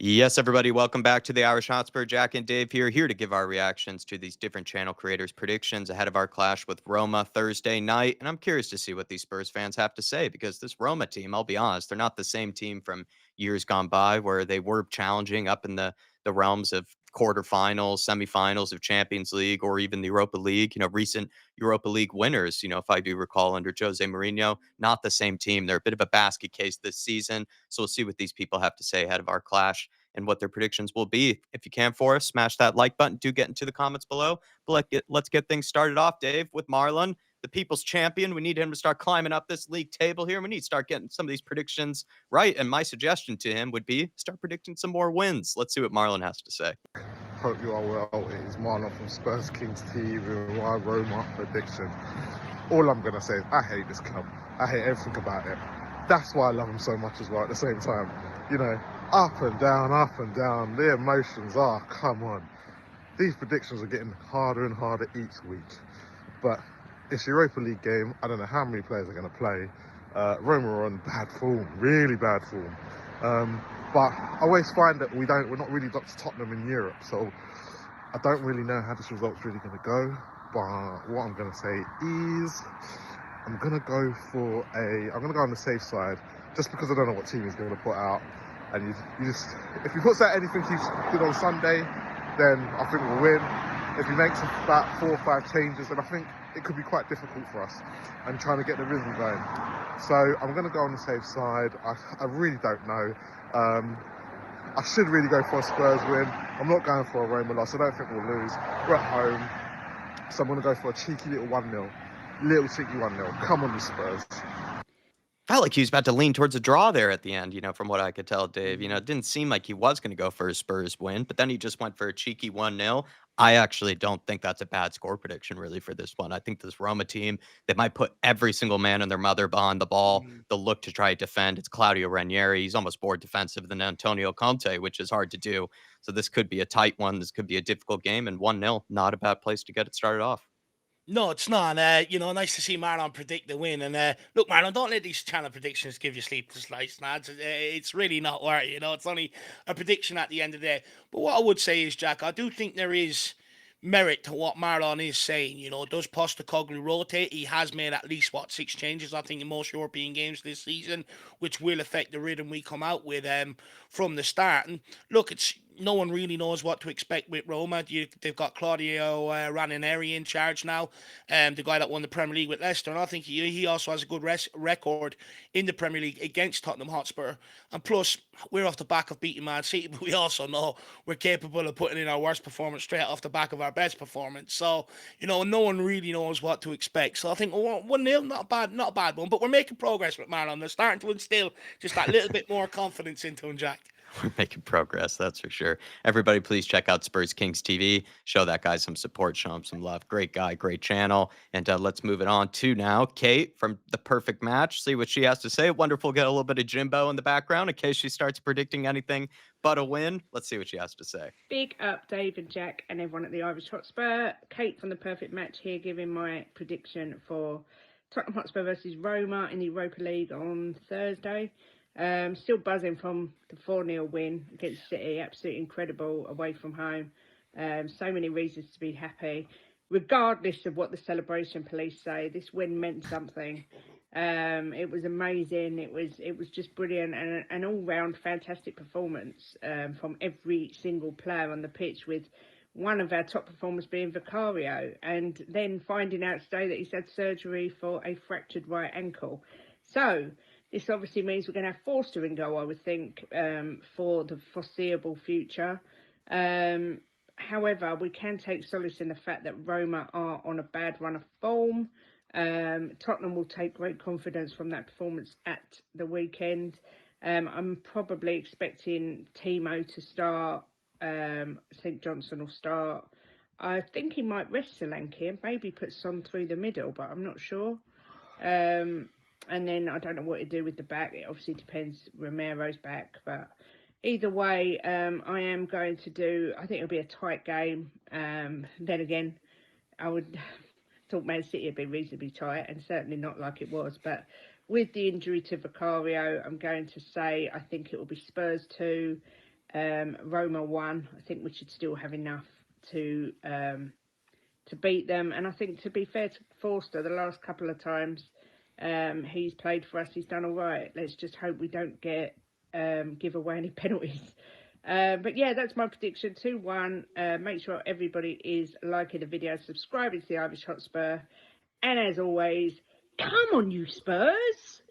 Yes, everybody, welcome back to the Irish Hotspur. Jack and Dave here to give our reactions to these different channel creators' predictions ahead of our clash with Roma Thursday night. And I'm curious to see what these Spurs fans have to say because this Roma team, I'll be honest, they're not the same team from years gone by where they were challenging up in the realms of quarterfinals, semifinals of Champions League, or even the Europa League. Recent Europa League winners, if I do recall, under Jose Mourinho, not the same team. They're a bit of a basket case this season. So we'll see what these people have to say ahead of our clash and what their predictions will be. If you can for us, smash that like button. Do get into the comments below. But let's get things started off, Dave, with Marlon, the people's champion. We need him to start climbing up this league table here. We need to start getting some of these predictions right. And my suggestion to him would be start predicting some more wins. Let's see what Marlon has to say. Hope you are well. It is Marlon from Spurs Kings TV with my Roma prediction. All I'm going to say is I hate this club. I hate everything about it. That's why I love them so much as well at the same time. You know, up and down, up and down. The emotions are, come on. These predictions are getting harder and harder each week. But it's Europa League game. I don't know how many players are going to play. Roma are on bad form, really bad form. But I always find that we're not really got to Tottenham in Europe, so I don't really know how this result's really going to go. But what I'm going to say is I'm going to go on the safe side, just because I don't know what team he's going to put out. And you just, if he puts out anything he did on Sunday, then I think we'll win. If he makes about 4 or 5 changes, then I think it could be quite difficult for us and trying to get the rhythm going. So I'm going to go on the safe side. I really don't know. I should really go for a Spurs win. I'm not going for a Roma loss. I don't think we'll lose. We're at home. So I'm going to go for a cheeky little 1-0. Little cheeky 1-0. Come on, the Spurs. Felt like he was about to lean towards a draw there at the end, from what I could tell, Dave. It didn't seem like he was going to go for a Spurs win, but then he just went for a cheeky 1-0. I actually don't think that's a bad score prediction, really, for this one. I think this Roma team, they might put every single man and their mother behind the ball. They'll look to try to defend. It's Claudio Ranieri. He's almost more defensive than Antonio Conte, which is hard to do. So this could be a tight one. This could be a difficult game, and 1-0, not a bad place to get it started off. No, it's not. Nice to see Marlon predict the win. And look, Marlon, don't let these channel predictions give you sleepless nights, lads. It's really not worth it. It's only a prediction at the end of the day. But what I would say is, Jack, I do think there is merit to what Marlon is saying. Does Postecoglou rotate? He has made at least, 6 changes, I think, in most European games this season, which will affect the rhythm we come out with from the start. And look, no one really knows what to expect with Roma. They've got Claudio Ranieri in charge now, the guy that won the Premier League with Leicester. And I think he also has a good record in the Premier League against Tottenham Hotspur. And plus, we're off the back of beating Man City, but we also know we're capable of putting in our worst performance straight off the back of our best performance. So, no one really knows what to expect. So I think 1-0, not a bad one. But we're making progress with Marlon. They're starting to instill just that little bit more confidence into him, Jack. We're making progress, that's for sure. Everybody, please check out Spurs Kings TV. Show that guy some support, show him some love. Great guy, great channel. And let's move it on to now Kate from The Perfect Match. See what she has to say. Wonderful. Get a little bit of Jimbo in the background in case she starts predicting anything but a win. Let's see what she has to say. Big up, Dave and Jack and everyone at the Irish Hotspur. Kate from The Perfect Match here giving my prediction for Tottenham Hotspur versus Roma in the Europa League on Thursday. Still buzzing from the 4-0 win against City. Absolutely incredible away from home. So many reasons to be happy. Regardless of what the celebration police say, this win meant something. It was amazing. It was just brilliant and an all-round fantastic performance from every single player on the pitch, with one of our top performers being Vicario, and then finding out today that he's had surgery for a fractured right ankle. So this obviously means we're going to have Forster in goal, I would think, for the foreseeable future. However, we can take solace in the fact that Roma are on a bad run of form. Tottenham will take great confidence from that performance at the weekend. I'm probably expecting Timo to start. St Johnson will start. I think he might rest Solanke and maybe put Son through the middle, but I'm not sure. And then I don't know what to do with the back. It obviously depends. Romero's back, but either way, I am going to do. I think it'll be a tight game. Then again, I would thought Man City would be reasonably tight, and certainly not like it was. But with the injury to Vicario, I'm going to say I think it will be Spurs 2 Roma won. I think we should still have enough to beat them. And I think, to be fair to Forster, the last couple of times he's played for us, he's done all right. Let's just hope we don't give away any penalties. But yeah, that's my prediction, 2-1. Make sure everybody is liking the video, subscribing to the Irish Hotspur, and as always, come on, you Spurs!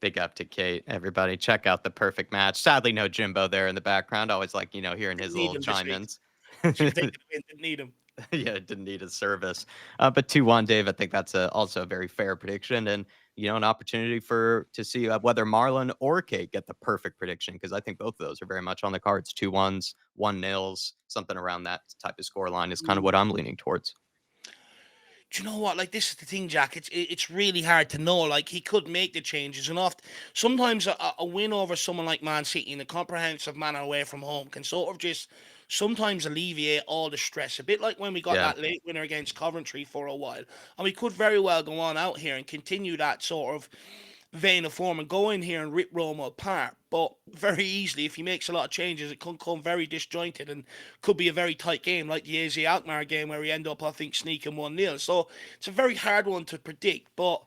Big up to Kate, everybody. Check out the perfect match. Sadly, no Jimbo there in the background. Always like, hearing his little chime-ins. Should have taken the win, didn't need him. Yeah, didn't need his service. But 2-1, Dave, I think that's also a very fair prediction. And, an opportunity to see whether Marlon or Kate get the perfect prediction, because I think both of those are very much on the cards. 2-1s, 1-0s, something around that type of score line is kind of what I'm leaning towards. Do you know what? Like, this is the thing, Jack. It's really hard to know. Like, he could make the changes, and sometimes a win over someone like Man City in a comprehensive manner away from home can sort of just sometimes alleviate all the stress. A bit like when we got Yeah. that late winner against Coventry for a while, and we could very well go on out here and continue that sort of vein of form and go in here and rip Roma apart. But very easily, if he makes a lot of changes, it could come very disjointed and could be a very tight game, like the AZ Alkmaar game where we end up, I think, sneaking 1-0. So it's a very hard one to predict. But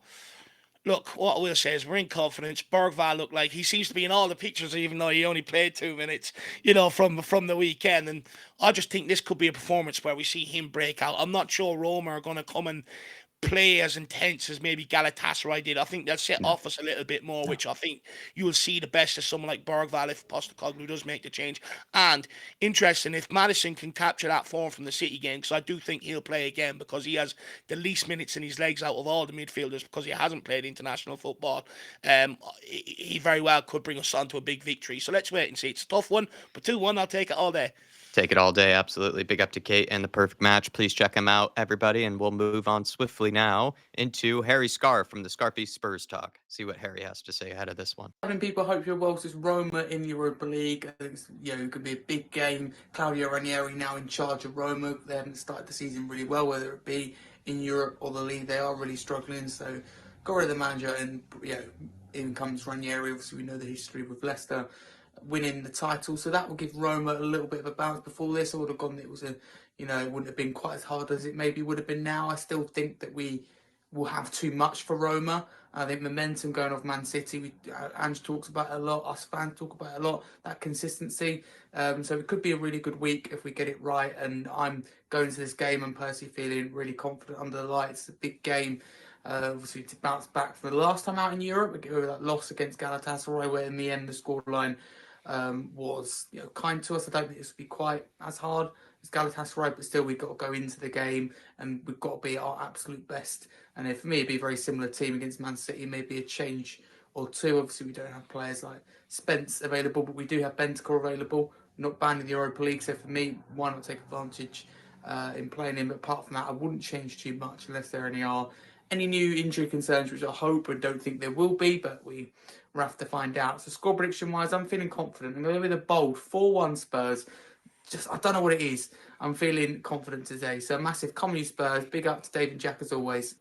look, what I will say is we're in confidence. Bergvall looked like he seems to be in all the pictures, even though he only played 2 minutes, from the weekend. And I just think this could be a performance where we see him break out. I'm not sure Roma are going to come and play as intense as maybe Galatasaray did. I think they'll set No. off us a little bit more, which I think you will see the best of someone like Bergvall if Postecoglou does make the change. And interesting, if Maddison can capture that form from the City game, because I do think he'll play again because he has the least minutes in his legs out of all the midfielders because he hasn't played international football. He very well could bring us on to a big victory. So let's wait and see. It's a tough one, but 2-1, I'll take it all day. Take it all day, absolutely. Big up to Kate and the perfect match. Please check him out, everybody, and we'll move on swiftly now into Harry Scar from the Scarpy Spurs Talk. See what Harry has to say ahead of this one. Morning, people. Hope you're well. This is Roma in the Europa League. I think it's, it could be a big game. Claudio Ranieri now in charge of Roma. They haven't started the season really well, whether it be in Europe or the league. They are really struggling. So got rid of the manager, and in comes Ranieri. Obviously, we know the history with Leicester winning the title, so that will give Roma a little bit of a bounce. Before this, I would have gone, it was it wouldn't have been quite as hard as it maybe would have been now. I still think that we will have too much for Roma. I think momentum going off Man City, Ange talks about it a lot, us fans talk about it a lot, that consistency. So it could be a really good week if we get it right, and I'm going to this game and personally feeling really confident under the lights. It's a big game. Obviously, to bounce back from the last time out in Europe, that loss against Galatasaray, where in the end the scoreline was kind to us. I don't think this will be quite as hard as Galatasaray, but still we've got to go into the game and we've got to be our absolute best. And for me, it'd be a very similar team against Man City, maybe a change or two. Obviously, we don't have players like Spence available, but we do have Bentancur available. Not banned in the Europa League, so for me, why not take advantage in playing him? But apart from that, I wouldn't change too much unless there are any new injury concerns, which I hope and don't think there will be, but we'll have to find out. So score prediction wise, I'm feeling confident. I'm going to go with a bold 4-1 Spurs. I don't know what it is. I'm feeling confident today. So massive comedy Spurs. Big up to Dave and Jack as always.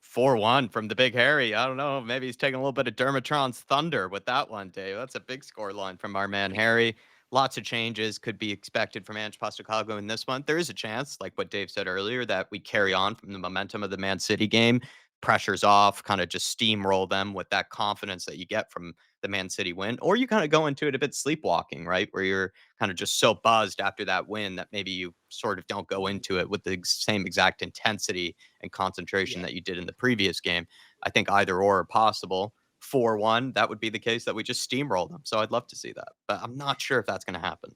4-1 from the Big Harry. I don't know. Maybe he's taking a little bit of Dermotron's thunder with that one, Dave. That's a big score line from our man Harry. Lots of changes could be expected from Ange Postecoglou in this one. There is a chance, like what Dave said earlier, that we carry on from the momentum of the Man City game. Pressure's off, kind of just steamroll them with that confidence that you get from the Man City win. Or you kind of go into it a bit sleepwalking, right? Where you're kind of just so buzzed after that win that maybe you sort of don't go into it with the same exact intensity and concentration that you did in the previous game. I think either or are possible. 4-1, that would be the case that we just steamroll them. So I'd love to see that, but I'm not sure if that's going to happen.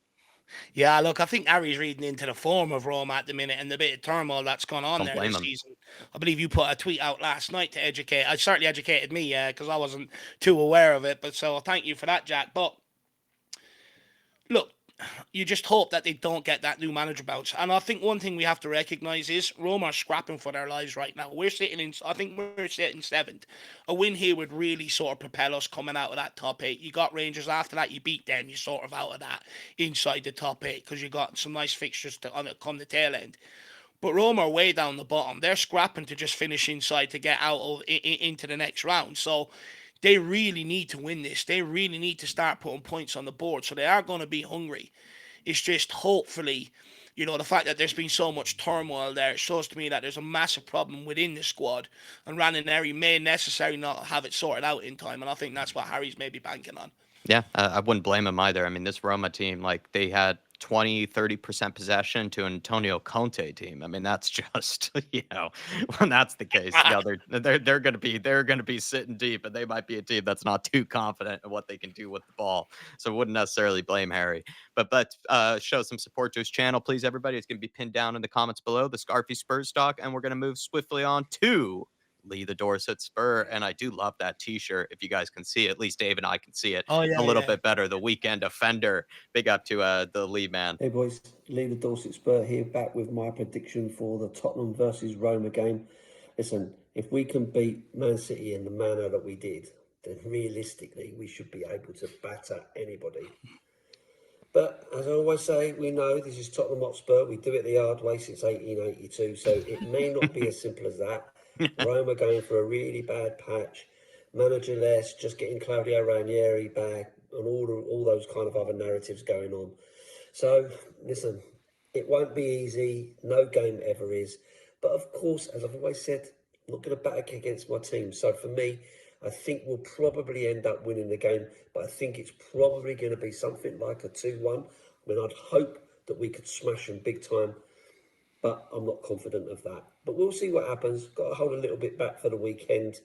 Yeah, look, I think Harry's reading into the form of Roma at the minute and the bit of turmoil that's gone on there this season. I believe you put a tweet out last night to educate. It certainly educated me, because I wasn't too aware of it. But so thank you for that, Jack. But look, you just hope that they don't get that new manager bounce. And I think one thing we have to recognise is Roma are scrapping for their lives right now. I think we're sitting 7th. A win here would really sort of propel us coming out of that top 8. You got Rangers after that, you beat them, you're sort of out of that inside the top 8 because you got some nice fixtures to come the tail end. But Roma are way down the bottom. They're scrapping to just finish inside to get out into the next round. So they really need to win this. They really need to start putting points on the board. So they are going to be hungry. It's just hopefully, the fact that there's been so much turmoil there, it shows to me that there's a massive problem within the squad, and Ranieri may necessarily not have it sorted out in time. And I think that's what Harry's maybe banking on. Yeah, I wouldn't blame him either. I mean, this Roma team, like they had 20-30% possession to an Antonio Conte team. I mean, that's just, when that's the case, they're going to be sitting deep, and they might be a team that's not too confident in what they can do with the ball. So wouldn't necessarily blame Harry. But show some support to his channel, please, everybody. It's going to be pinned down in the comments below, the Scarfy Spurs talk, and we're going to move swiftly on to Lee the Dorset Spur. And I do love that t-shirt. If you guys can see it, at least Dave and I can see it a little bit better. The weekend offender. Big up to the Lee man. Hey boys, Lee the Dorset Spur here, back with my prediction for the Tottenham versus Roma game. Listen, if we can beat Man City in the manner that we did, then realistically we should be able to batter anybody. But as I always say, we know this is Tottenham Hotspur. We do it the hard way since 1882, so it may not be as simple as that. Roma going for a really bad patch, managerless, just getting Claudio Ranieri back, and all those kind of other narratives going on. So listen, it won't be easy. No game ever is. But of course, as I've always said, I'm not going to back against my team. So for me, I think we'll probably end up winning the game, but I think it's probably going to be something like a 2-1. I mean, I'd hope that we could smash them big time, but I'm not confident of that. But we'll see what happens. Got to hold a little bit back for the weekend.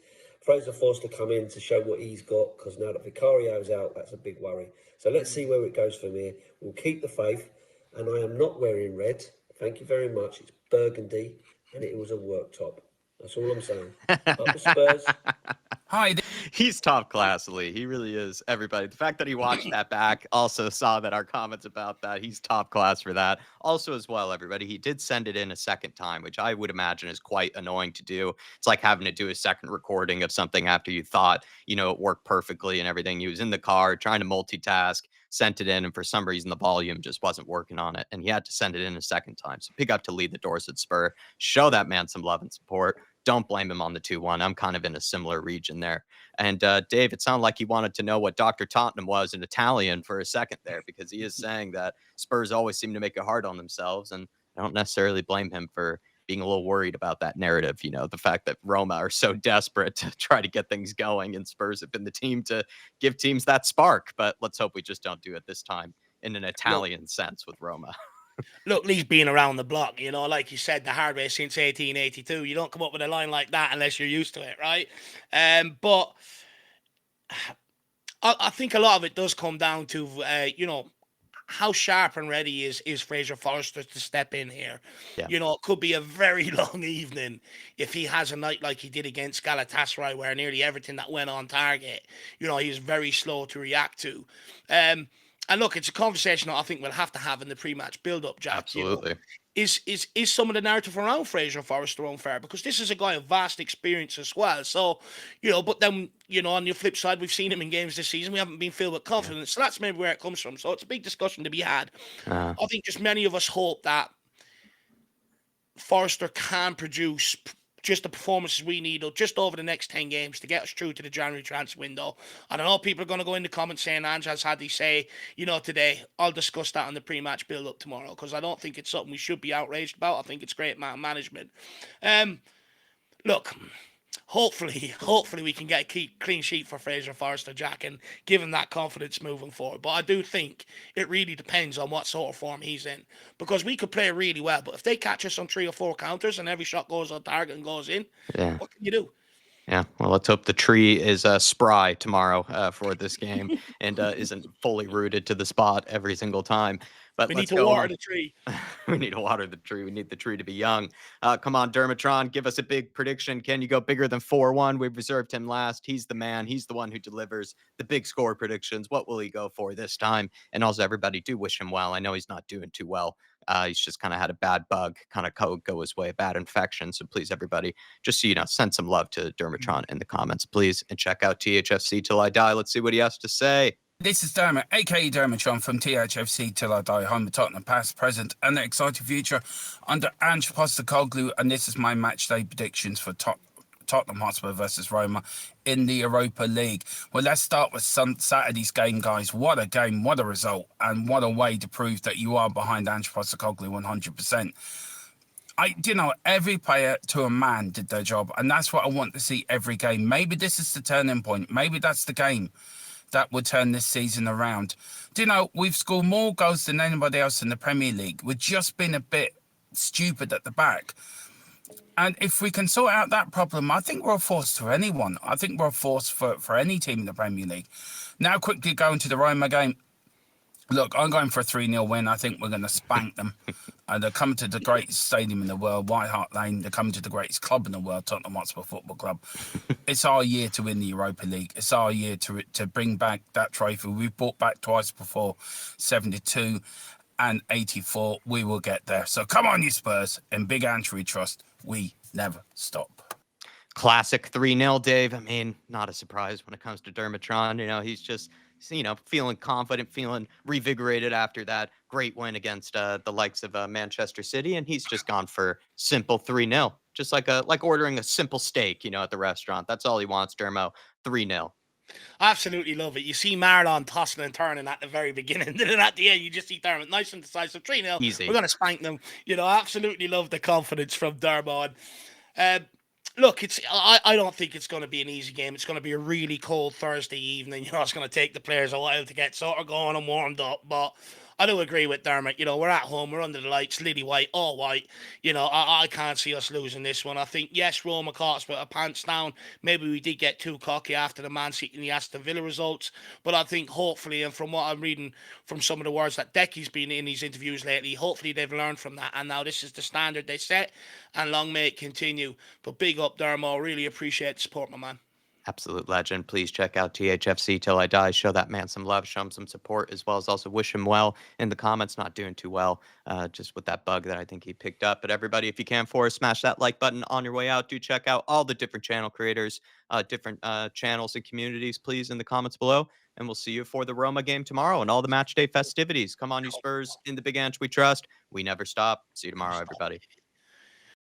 Fraser Forster come in to show what he's got, because now that Vicario's out, that's a big worry. So let's see where it goes from here. We'll keep the faith, and I am not wearing red. Thank you very much. It's burgundy, and it was a worktop. That's all I'm saying. Up the Spurs. Hi. He's top class, Lee. He really is, everybody. The fact that he watched that back, also saw that our comments about that, he's top class for that. Also, as well, everybody, he did send it in a second time, which I would imagine is quite annoying to do. It's like having to do a second recording of something after you thought, it worked perfectly and everything. He was in the car trying to multitask, sent it in, and for some reason the volume just wasn't working on it, and he had to send it in a second time. So big up to Lee the Dorset Spur. Show that man some love and support. Don't blame him on the 2-1. I'm kind of in a similar region there. And Dave, it sounded like he wanted to know what Dr. Tottenham was in Italian for a second there, because he is saying that Spurs always seem to make it hard on themselves. And I don't necessarily blame him for being a little worried about that narrative. The fact that Roma are so desperate to try to get things going, and Spurs have been the team to give teams that spark. But let's hope we just don't do it this time in an Italian sense with Roma. Look, Lee's been around the block, like you said, the hard way since 1882. You don't come up with a line like that unless you're used to it, right? But I think a lot of it does come down to, how sharp and ready is Fraser Forster to step in here. Yeah. It could be a very long evening if he has a night like he did against Galatasaray, where nearly everything that went on target, he's very slow to react to. And look, it's a conversation that I think we'll have to have in the pre-match build-up, Jack. Absolutely. Is some of the narrative around Fraser Forster unfair? Because this is a guy of vast experience as well. So, but then, on your flip side, we've seen him in games this season. We haven't been filled with confidence. So that's maybe where it comes from. So it's a big discussion to be had. I think just many of us hope that Forster can produce just the performances we need just over the next 10 games to get us through to the January transfer window. I don't know, people are going to go in the comments saying Ange has had his say, today. I'll discuss that on the pre-match build-up tomorrow, because I don't think it's something we should be outraged about. I think it's great management. Look, hopefully we can get a clean sheet for Fraser Forster, Jack, and give him that confidence moving forward. But I do think it really depends on what sort of form he's in, because we could play really well, but if they catch us on 3 or 4 counters and every shot goes on target and goes in, what can you do? Yeah, well, let's hope the tree is spry tomorrow for this game and isn't fully rooted to the spot every single time. But we need to water the tree. We need to water the tree. We need the tree to be young. Come on, Dermotron, give us a big prediction. Can you go bigger than 4-1? We've reserved him last. He's the man. He's the one who delivers the big score predictions. What will he go for this time? And also, everybody, do wish him well. I know he's not doing too well. He's just kind of had a bad bug kind of go his way, a bad infection. So please, everybody, just so you know, send some love to Dermotron in the comments, please. And check out THFC Till I Die. Let's see what he has to say. This is Dermot, aka Dermotron from THFC Till I Die, home of Tottenham past, present, and the exciting future under Ange Postecoglou, and this is my match day predictions for Tottenham Hotspur versus Roma in the Europa League. Well, let's start with Saturday's game, guys. What a game, what a result, and what a way to prove that you are behind Ange Postecoglou 100%. Every player to a man did their job, and that's what I want to see every game. Maybe this is the turning point. Maybe that's the game that would turn this season around. We've scored more goals than anybody else in the Premier League. We've just been a bit stupid at the back. And if we can sort out that problem, I think we're a force to anyone. I think we're a force for any team in the Premier League. Now, quickly going to the Roma game. Look, I'm going for a 3-0 win. I think we're going to spank them. They're coming to the greatest stadium in the world, White Hart Lane. They're coming to the greatest club in the world, Tottenham Hotspur Football Club. It's our year to win the Europa League. It's our year to bring back that trophy. We've brought back twice before, 72 and 84. We will get there. So come on, you Spurs. In Big Ange we trust. We never stop. Classic 3-0, Dave. I mean, not a surprise when it comes to Dermot. He's just, feeling confident, feeling revigorated after that great win against the likes of Manchester City. And he's just gone for simple 3-0, just like ordering a simple steak, at the restaurant. That's all he wants, Dermot. 3-0. I absolutely love it. You see Marlon tossing and turning at the very beginning, and then at the end, you just see Dermot nice and decisive. 3-0. Easy. We're going to spank them. I absolutely love the confidence from Dermot. Look, I don't think it's going to be an easy game. It's going to be a really cold Thursday evening. It's going to take the players a while to get sort of going and warmed up. But I do agree with Dermot. We're at home. We're under the lights, lily white, all white. I can't see us losing this one. I think, yes, Roma caught us with our pants down. Maybe we did get too cocky after the Man City and the Aston Villa results. But I think hopefully, and from what I'm reading from some of the words that Decky's been in these interviews lately, hopefully they've learned from that. And now this is the standard they set. And long may it continue. But big up, Dermot. Really appreciate the support, my man. Absolute legend. Please check out THFC Till I Die. Show that man some love, show him some support, as well as also wish him well in the comments. Not doing too well, just with that bug that I think he picked up. But everybody, if you can for us, smash that like button on your way out. Do check out all the different channel creators, different channels and communities, please, in the comments below. And we'll see you for the Roma game tomorrow and all the match day festivities. Come on, you Spurs, in the Big Ange we trust. We never stop. See you tomorrow, everybody.